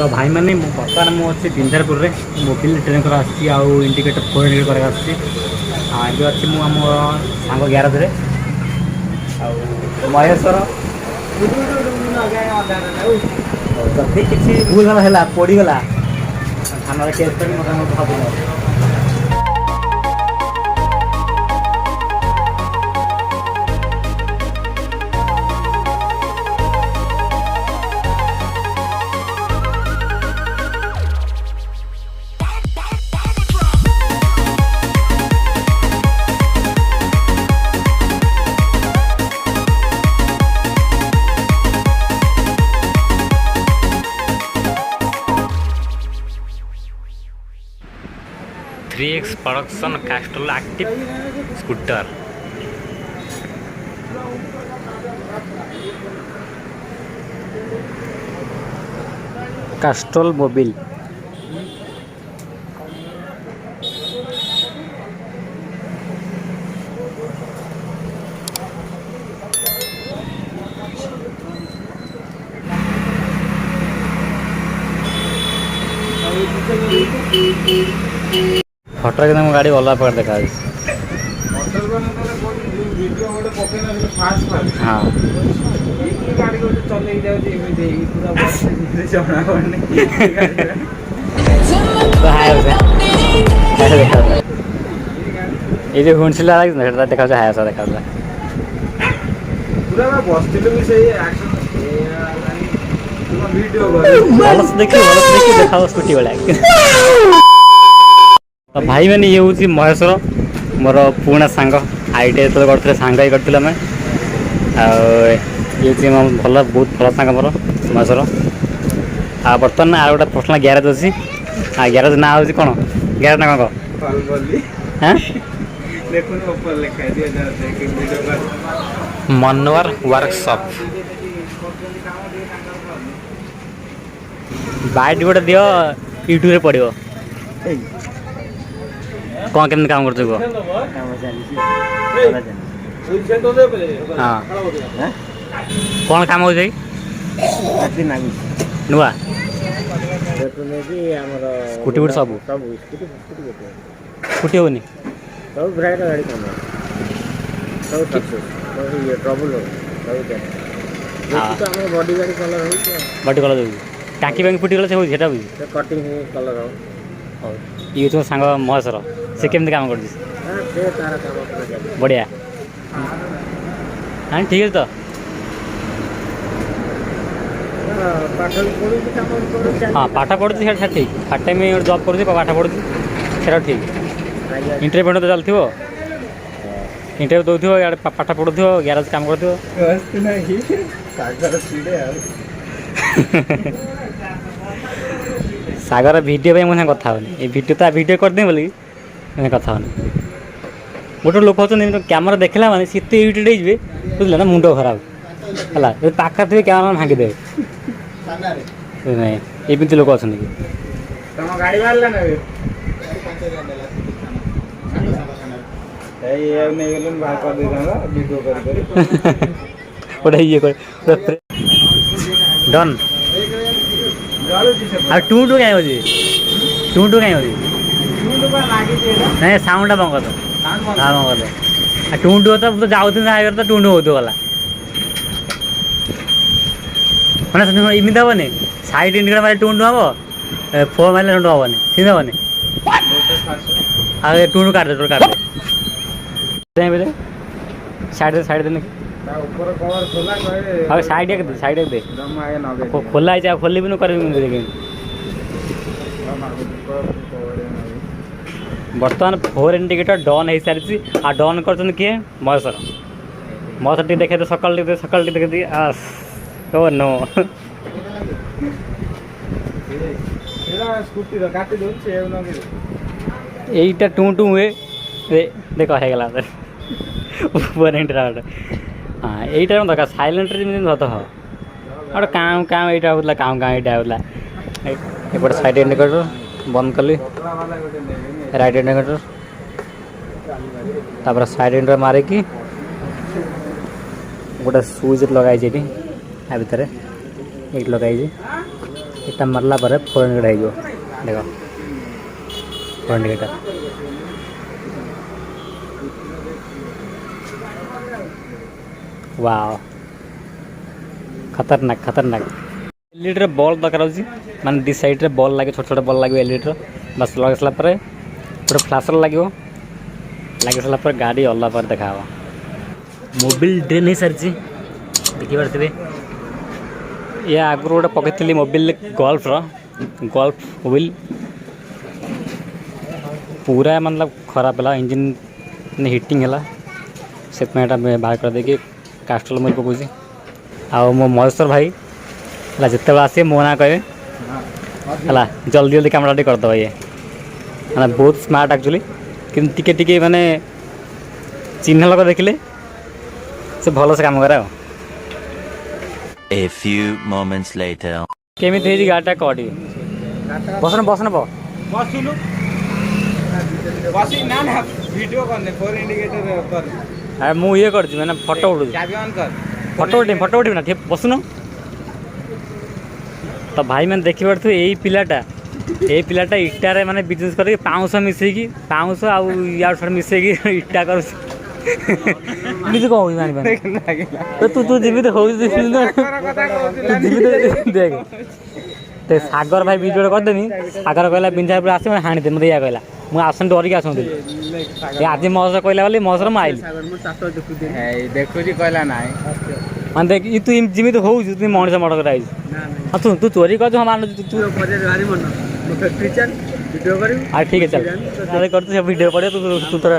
तो भाई मैंने बर्तमान मुझे बिंदारपुर में मोबिल ट्रेन कर इंडिकेटर 4 इंडिकेटर कर आज अच्छी मुझ सांग ग्यारज महेश्वर जदि किसी भूल भाल है पड़गला थाना केस कर मतलब 3X production Castrol active scooter Castrol Mobil photo के गाड़ी वाला पर देखा हाँ ये जो हुंसिला देखा हाया सा देखा देखिए देखा स्कूटी वाला तो भाई मैंने ये हूँ महेश्वर मोर पुणा सांग आईटी जो करते सांग ही करते आम ये भल बहुत भल सांग मोर महेश्वर आ बर्तमान आ गोटे पर्सनाल ग्यारेज अच्छी आ ग्यारेज ना हूँ कौन ग्यारेज ना कौन हाँ मनोवर वर्कशॉप बाइट गोटे दियो यूट्यूब पड़ो कौन केमती काम कर हाँ कौन काम हो नुआ स्कूटी बुट सब स्कूटी होनी सब ब्रांड गाड़ी काम सब ट्रबल सब बॉडी गाड़ी कलर हो बॉडी कलर टाँकी बैंक फुटी गला से भी कटिंग कलर हो ये तुम सांग महेश्वर से केमती काम कर बढ़िया हाँ ठीक है तो हाँ पाठ पढ़ुची से ठीक पार्ट टाइम जॉब कर पाठ पढ़ुची से ठीक इंटरव्यू तो चलती इंटरव्यू दौथ इे पाठ पढ़ु ग्यारेज काम कर सागर वीडियो मुझे कथा होनी वीडियो तो वीडियो करदे बोली मुझे कथा होनी गोटे लोक अच्छा कैमेरा देखला माने सीते इरिटेट हो बुझल ना मुंड खराब है पाखा थे कैमेरा भांगिदेवे नहीं एमती लोक अच्छा गोटे ये डन टू टू कहीं होती टू टू कहीं होती नहीं साउंड बंग तो हाँ बंग तो टू तो जाऊँ तो टू हो गला मैंने इमित हेनी साइड इंडिकेटर मारे टू हम फोर मारे टू हेनी सीधे हेनी आ टू काट दे साइड साइड देने साइड दे खोला है खोल भी कर बर्तमान 4 इंडिकेटर डन हो सारी आ डन कर किए महेश्वर महेश्वर टी देखे सकाल टी देखे ओ नो यहीटा टू टू हुए देख होगा ऊपर हाँ यहीटा दरकार साइलेंट धत गोटे काम काम यहाँ होता काम काम यहाँ होता एपटे साइड इंडिकेटर बंद कली राइट इंडिकेटर तापर साइड इंडिकेटर मारिकी गोटे स्विच लगाई भितर ये लगाई এটা মারলা পরে 400 হয়ে যাব দেখো 400 वाओ खतरनाक खतरनाक एलईडी बल्ब दरकार होची माने दी साइड रे बल्ब लागे छोट छोट बल्ब लागे एलईडी बस लगे सला पर पूरा फ्लैशर लागे सला पर गाड़ी अल्ला पर देखावा मोबिल ड्रेन है सर जी देखि परथिबे या आगु गोटे पकईली मोबिल गोल्फ मोबिल पूरा मतलब खराब है इंजिन हिटिंग है से बाहर कर देकी कास्टल मैं पकाऊँ आ मो महेश्वर भाई है जिते आसे मो ना कहे है जल्दी जल्दी काम करदे ये मैंने बहुत स्मार्ट एक्चुअली कि टिके माने चिन्ह लोक देखिले से भल से काम करे A few moments later. केमी थे गाड़ीटा कटी बसन बसन बसुलु बसी ना ना वीडियो करने फोर इंडिकेटर कर अरे मु ये कर मैंने फोटो उठू चाबी ऑन कर फोटो उठी ना ठीक बसुन तो भाई मैंने देखी पार्थ यही पिलाटा इटारे माने बिजनेस करके पाउंस मिसेकी पाउंस आउ यार छड़ मिसेकी इटा कर एमती कौन मानी तो तू जीवित हो देख तो सागर भाई वीडियो करदेमी सागर कहला बिंझा पूरा आस हाणी दे मत या कहला मुझे आसन डरिक आसुदी आज मौसर कहला बोली मौसर माइल देखु कहला ना मान देख तू जीवित हो मनीष मर्डर कराई हाँ तू चोरी कर मान तू हाँ ठीक है चल कर तू वीडियो पड़े तू तोर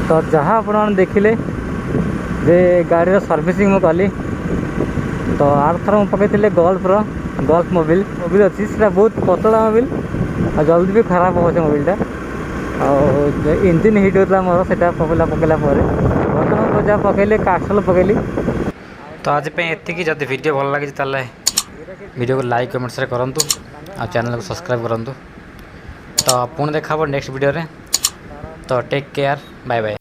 तो जहाँ आप देखिले जे गाड़ी सर्विसिंग मुझे कली तो आर थर मुझे पकई गोल्फ मोबिल अच्छी से बहुत पतला मोबिल और जल्दी भी खराब हो मोबिलटा और इंजिन हिट होता मोर से पकड़ा बर्तमान जहाँ पकईले कास्टल पकईली तो आज ये जब वीडियो भल लगे ताले वीडियो को लाइक कमेंट शेयर करूँ और चैनल को सब्सक्राइब करूँ तो पुणी देखा नेक्स्ट वीडियो रे तो टेक केयर बाय बाय।